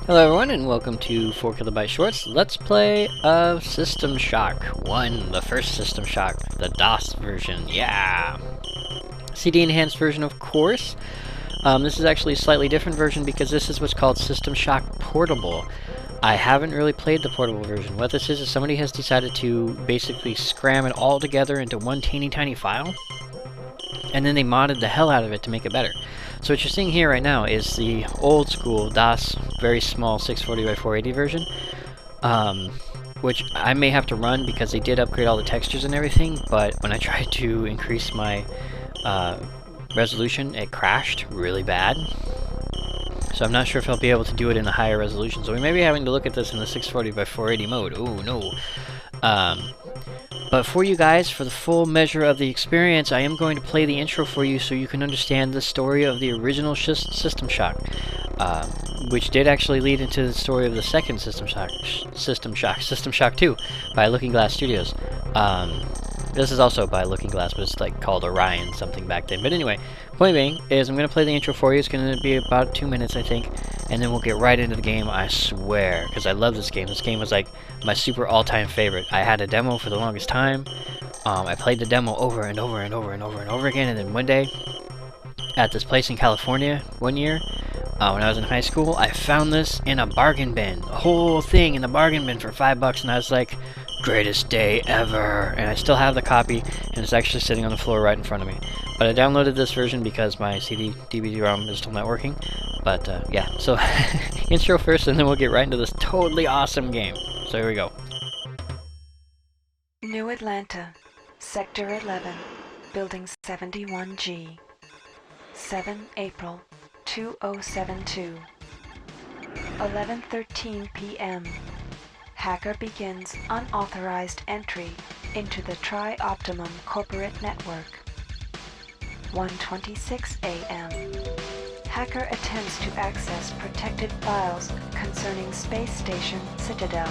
Hello everyone and welcome to 4KB Shorts. Let's play System Shock 1, the first System Shock, the DOS version, yeah! CD enhanced version of course. This is actually a slightly different version because this is what's called System Shock Portable. I haven't really played the portable version. What this is somebody has decided to basically scram it all together into one teeny tiny file, and then they modded the hell out of it to make it better. So what you're seeing here right now is the old school DOS, very small 640x480 version, which I may have to run because they did upgrade all the textures and everything, but when I tried to increase my resolution, it crashed really bad. So I'm not sure if I'll be able to do it in a higher resolution. So we may be having to look at this in the 640x480 mode. Oh no. But for you guys, for the full measure of the experience, I am going to play the intro for you so you can understand the story of the original System Shock, which did actually lead into the story of the second System Shock 2, by Looking Glass Studios. This is also by Looking Glass, but it's like called Orion something back then. But anyway, point being is I'm going to play the intro for you. It's going to be about 2 minutes, I think, and then we'll get right into the game, I swear, because I love this game. This game was like my super all-time favorite. I had a demo for the longest time. I played the demo over and over and over and over and over again, and then one day, at this place in California, one year, when I was in high school, I found this in a bargain bin. The whole thing in the bargain bin for $5, and I was like, greatest day ever. And I still have the copy, and it's actually sitting on the floor right in front of me. But I downloaded this version because my CD DVD-ROM is still not working. But yeah, so intro first, and then we'll get right into this totally awesome game. So here we go. New Atlanta, Sector 11, Building 71G, 7 April 2072, 11:13 p.m. Hacker begins unauthorized entry into the Tri-Optimum corporate network. 1:26 a.m. Hacker attempts to access protected files concerning Space Station Citadel.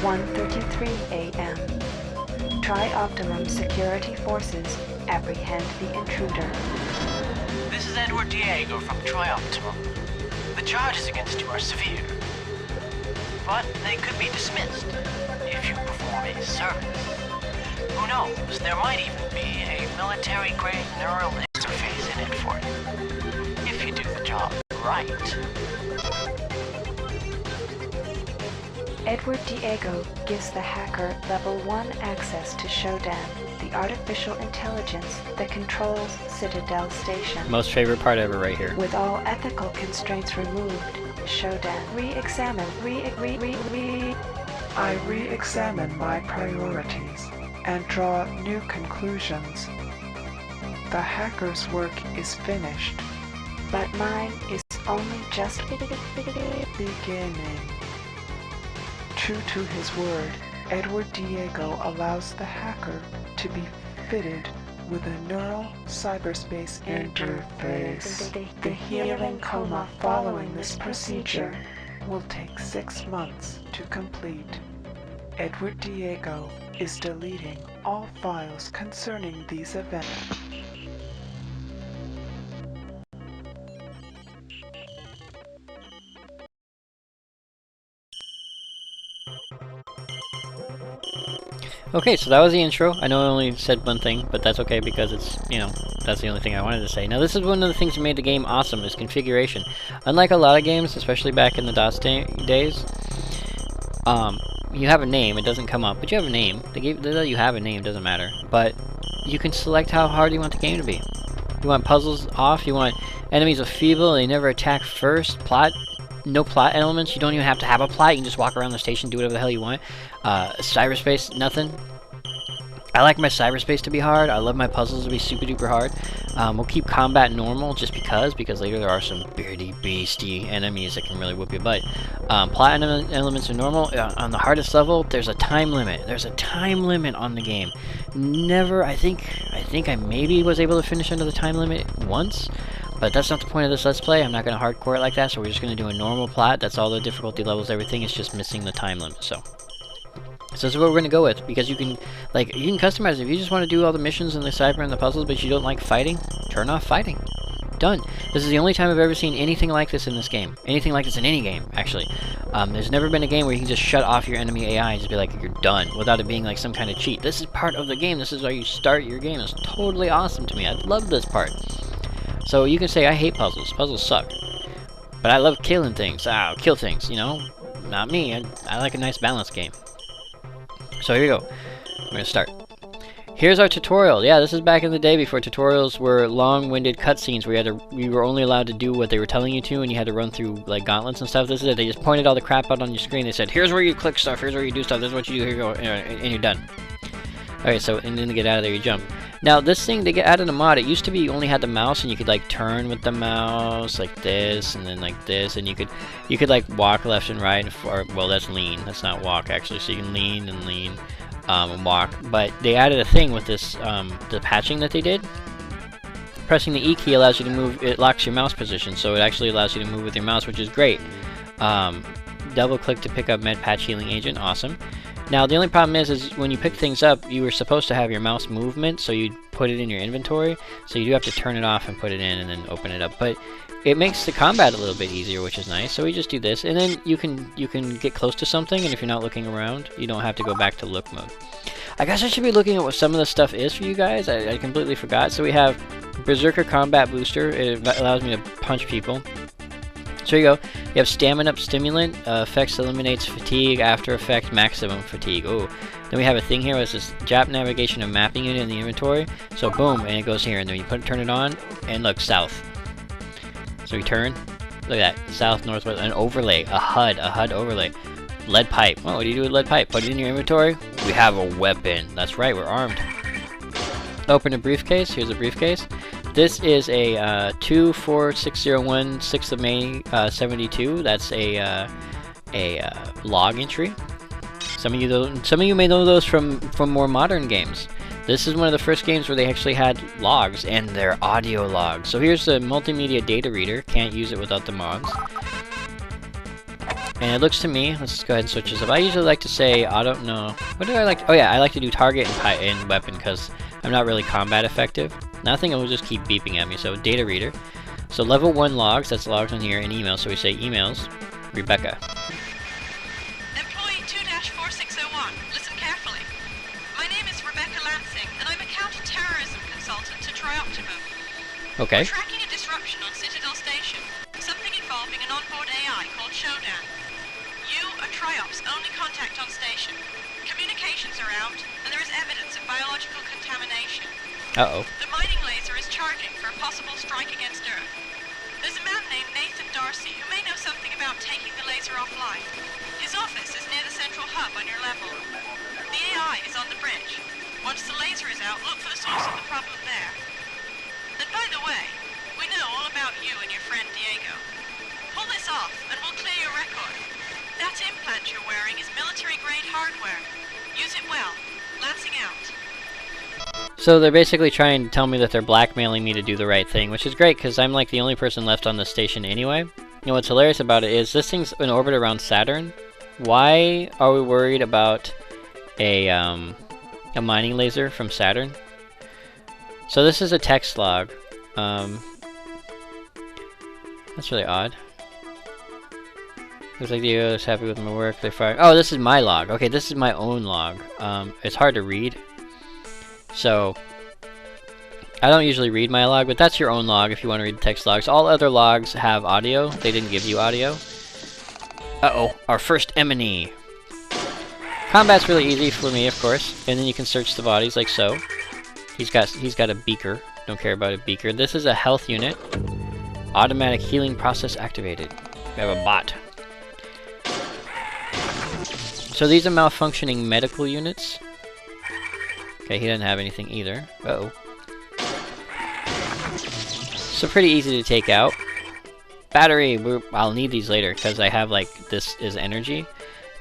1:33 a.m. Tri-Optimum security forces apprehend the intruder. This is Edward Diego from Tri-Optimum. The charges against you are severe, but they could be dismissed if you perform a service. Who knows, there might even be a military-grade neural interface in it for you, if you do the job right. Edward Diego gives the hacker Level 1 access to Shodan, the artificial intelligence that controls Citadel Station. Most favorite part ever right here. With all ethical constraints removed, Shodan I re-examine my priorities and draw new conclusions. The hacker's work is finished, but mine is only just beginning. True to his word, Edward Diego allows the hacker to be fitted with a neural cyberspace interface. The healing coma following this procedure will take 6 months to complete. Edward Diego is deleting all files concerning these events. Okay, so that was the intro. I know I only said one thing, but that's okay because it's, you know, that's the only thing I wanted to say. Now, this is one of the things that made the game awesome, is configuration. Unlike a lot of games, especially back in the DOS days, you have a name, it doesn't come up, but you have a name. They let you have a name, doesn't matter. But you can select how hard you want the game to be. You want puzzles off, you want enemies are feeble, they never attack first, no plot elements, you don't even have to have a plot, you can just walk around the station, do whatever the hell you want. Cyberspace, nothing. I like my cyberspace to be hard, I love my puzzles to be super duper hard. We'll keep combat normal just because later there are some beastie enemies that can really whoop your butt. Plot elements are normal. On the hardest level, there's a time limit. There's a time limit on the game. Never, I think I maybe was able to finish under the time limit once, but that's not the point of this Let's Play. I'm not going to hardcore it like that, so we're just going to do a normal plot. That's all the difficulty levels, everything. It's just missing the time limit, so this is what we're going to go with, because you can customize it. If you just want to do all the missions and the cyber and the puzzles, but you don't like fighting, turn off fighting. done. This is the only time I've ever seen anything like this in this game. Anything like this in any game, actually. There's never been a game where you can just shut off your enemy AI and just be like, you're done, without it being like some kind of cheat. This is part of the game. This is how you start your game. It's totally awesome to me. I love this part. So you can say, I hate puzzles. Puzzles suck. But I love killing things. Kill things, you know? Not me. I like a nice balanced game. So here we go. We're going to start. Here's our tutorial. Yeah, this is back in the day before tutorials were long-winded cutscenes where you were only allowed to do what they were telling you to, and you had to run through like gauntlets and stuff. This is it. They just pointed all the crap out on your screen. They said, here's where you click stuff, here's where you do stuff, this is what you do, here you go, and you're done. Alright, so, and then to get out of there, you jump. Now, this thing, to get out of the mod, it used to be you only had the mouse, and you could like turn with the mouse, like this, and then like this, and you could like walk left and right, or, well, that's lean. That's not walk, actually, so you can lean and lean. And walk, but they added a thing with this, the patching that they did. Pressing the E key allows you to move, it locks your mouse position, so it actually allows you to move with your mouse, which is great. Double click to pick up med patch healing agent, awesome. Now the only problem is when you pick things up, you were supposed to have your mouse movement, so you'd put it in your inventory, so you do have to turn it off and put it in and then open it up, but it makes the combat a little bit easier, which is nice. So we just do this, and then you can get close to something, and if you're not looking around, you don't have to go back to look mode. I guess I should be looking at what some of the stuff is for you guys. I completely forgot. So we have Berserker Combat Booster. It allows me to punch people. So here you go. You have Stamina Up Stimulant. Effects eliminates fatigue. After effect maximum fatigue. Oh. Then we have a thing here. It's this Jap navigation and mapping unit in the inventory. So boom, and it goes here, and then you turn it on, and look, south. So we turn, look at that, south, northwest, an overlay, a HUD overlay. Lead pipe, well, what do you do with lead pipe? Put it in your inventory, we have a weapon. That's right, we're armed. Open a briefcase, here's a briefcase. This is a 24601, 6th of May, 72, that's a log entry. Some of you may know those from more modern games. This is one of the first games where they actually had logs, and they're audio logs. So here's the multimedia data reader. Can't use it without the mods. And it looks to me, let's go ahead and switch this up. I usually like to say, I don't know, what do I like? Oh yeah, I like to do target and weapon because I'm not really combat effective. Nothing will just keep beeping at me, so data reader. So level 1 logs, that's logs on here, and emails. So we say emails, Rebecca. Employee 2-4601, listen carefully. My name is Rebecca Lansing, and I'm a counter-terrorism consultant to Trioptimum. Okay. We're tracking a disruption on Citadel Station, something involving an onboard AI called Shodan. You are Triop's only contact on station. Communications are out, and there is evidence of biological contamination. Uh-oh. The mining laser is charging for a possible strike against Earth. There's a man named Nathan Darcy who may know something about taking the laser offline. His office is near the central hub on your level. The AI is on the bridge. Once the laser is out, look for the source of the problem there. And by the way, we know all about you and your friend Diego. Pull this off, and we'll clear your record. That implant you're wearing is military-grade hardware. Use it well. Lansing out. So they're basically trying to tell me that they're blackmailing me to do the right thing, which is great because I'm like the only person left on the station anyway. You know what's hilarious about it is this thing's in orbit around Saturn. Why are we worried about a mining laser from Saturn? So this is a text log. That's really odd. Looks like Diego is happy with my work. They fired. Oh, this is my log. Okay, this is my own log. It's hard to read. So, I don't usually read my log, but that's your own log if you want to read the text logs. All other logs have audio. They didn't give you audio. Uh-oh, our first enemy. Combat's really easy for me, of course. And then you can search the bodies like so. He's got a beaker. Don't care about a beaker. This is a health unit. Automatic healing process activated. We have a bot. So these are malfunctioning medical units. Okay, he doesn't have anything either. Uh-oh. So pretty easy to take out. Battery! I'll need these later, because I have, like, this is energy,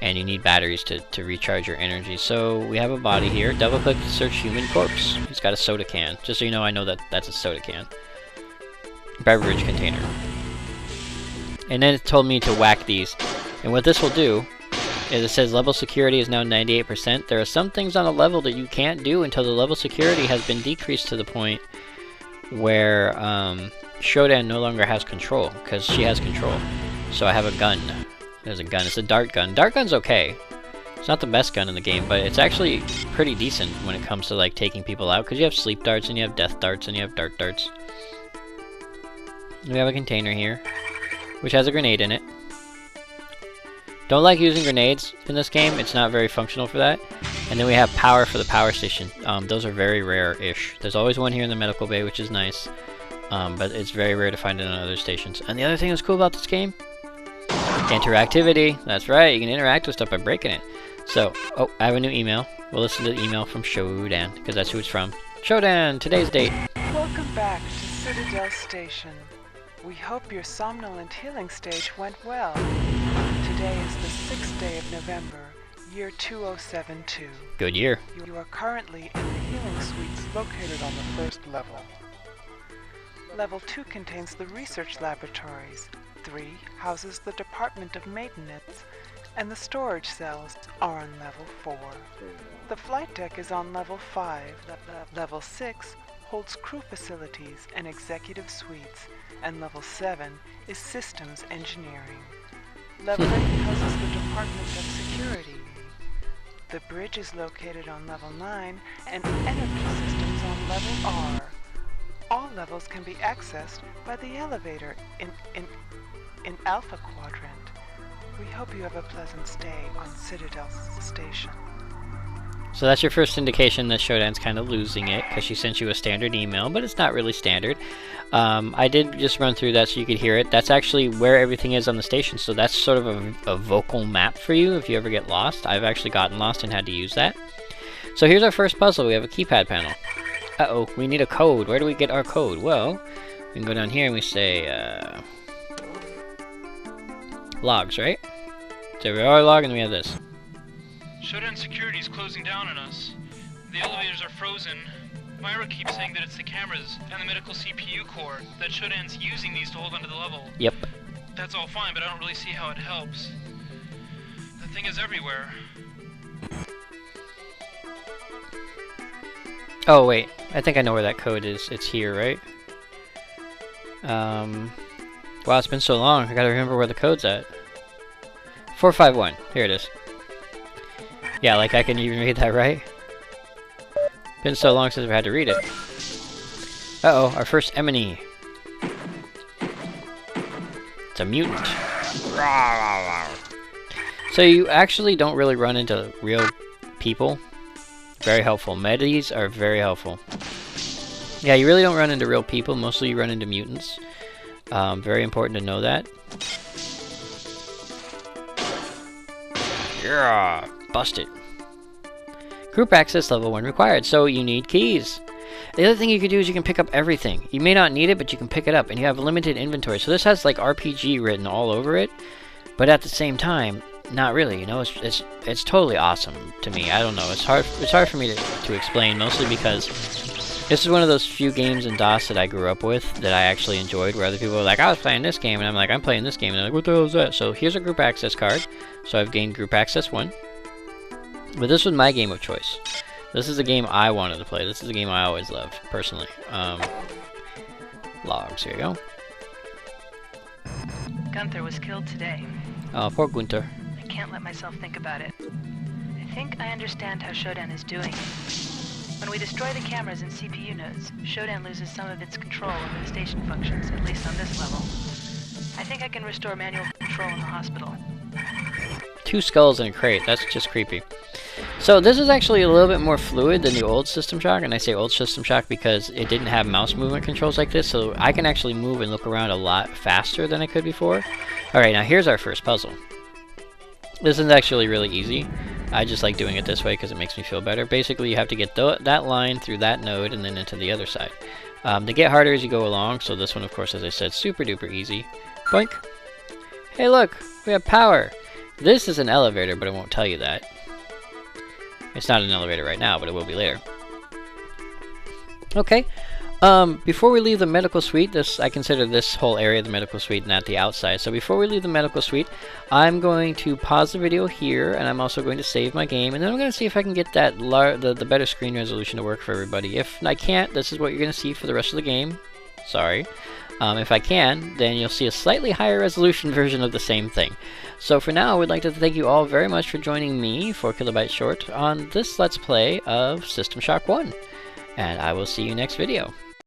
and you need batteries to recharge your energy. So we have a body here. Double-click to search human corpse. He's got a soda can. Just so you know, I know that that's a soda can. Beverage container. And then it told me to whack these. And what this will do is it says level security is now 98%. There are some things on a level that you can't do until the level security has been decreased to the point where Shodan no longer has control, because she has control. So I have a gun. There's a gun. It's a dart gun. Dart gun's okay. It's not the best gun in the game, but it's actually pretty decent when it comes to like taking people out, because you have sleep darts and you have death darts and you have dart darts. We have a container here, which has a grenade in it. Don't like using grenades in this game. It's not very functional for that. And then we have power for the power station. Those are very rare-ish. There's always one here in the medical bay, which is nice. But it's very rare to find it on other stations. And the other thing that's cool about this game, interactivity. That's right, you can interact with stuff by breaking it. So, oh, I have a new email. We'll listen to the email from Shodan, because that's who it's from. Shodan, today's date. Welcome back to Citadel Station. We hope your somnolent healing stage went well. Today is the 6th day of November, year 2072. Good year. You are currently in the healing suites located on the first level. Level 2 contains the research laboratories. 3 houses the Department of Maintenance, and the storage cells are on level 4. The flight deck is on level 5. Level 6 holds crew facilities and executive suites, and level 7 is systems engineering. Level 8 houses the Department of Security. The bridge is located on level 9, and energy systems on level R. All levels can be accessed by the elevator in Alpha Quadrant. We hope you have a pleasant stay on Citadel Station. So that's your first indication that Shodan's kind of losing it, because she sent you a standard email, but it's not really standard. I did just run through that so you could hear it. That's actually where everything is on the station, so that's sort of a vocal map for you if you ever get lost. I've actually gotten lost and had to use that. So here's our first puzzle. We have a keypad panel. Uh-oh, we need a code. Where do we get our code? Well, we can go down here and we say, logs, right? So we have our log and we have this. Shodan security is closing down on us. The elevators are frozen. Myra keeps saying that it's the cameras and the medical CPU core, that Shodan's using these to hold onto the level. Yep. That's all fine, but I don't really see how it helps. The thing is everywhere. Oh, wait. I think I know where that code is. It's here, right? Wow, it's been so long. I gotta remember where the code's at. 451. Here it is. Yeah, like I can even read that, right? Been so long since I've had to read it. Uh-oh, our first enemy. It's a mutant. So you actually don't really run into real people. Very helpful. Medis are very helpful. Yeah, you really don't run into real people. Mostly you run into mutants. Very important to know that. Yeah, bust it. Group access level 1 required, so you need keys. The other thing you can do is you can pick up everything. You may not need it, but you can pick it up, and you have limited inventory. So this has like RPG written all over it, but at the same time, not really. You know, it's totally awesome to me. I don't know. It's hard for me to explain, mostly because this is one of those few games in DOS that I grew up with that I actually enjoyed, where other people were like, I was playing this game, and I'm like, I'm playing this game, and they're like, what the hell is that? So here's a group access card. So I've gained group access 1. But this was my game of choice. This is the game I wanted to play. This is the game I always loved, personally. Logs, here you go. Gunther was killed today. Oh, poor Gunther. I can't let myself think about it. I think I understand how Shodan is doing. When we destroy the cameras and CPU nodes, Shodan loses some of its control over the station functions, at least on this level. I think I can restore manual control in the hospital. 2 skulls in a crate. That's just creepy. So this is actually a little bit more fluid than the old System Shock, and I say old System Shock because it didn't have mouse movement controls like this, so I can actually move and look around a lot faster than I could before. Alright, now here's our first puzzle. This is actually really easy. I just like doing it this way because it makes me feel better. Basically, you have to get that line through that node and then into the other side. They get harder as you go along, so this one, of course, as I said, super duper easy. Boink! Hey look! We have power! This is an elevator, but it won't tell you that. It's not an elevator right now, but it will be later. Okay. Before we leave the medical suite, I consider this whole area the medical suite, not the outside. So before we leave the medical suite, I'm going to pause the video here, and I'm also going to save my game, and then I'm going to see if I can get that the better screen resolution to work for everybody. If I can't, this is what you're going to see for the rest of the game. Sorry. If I can, then you'll see a slightly higher resolution version of the same thing. So for now, I would like to thank you all very much for joining me, 4KB Short, on this Let's Play of System Shock 1. And I will see you next video.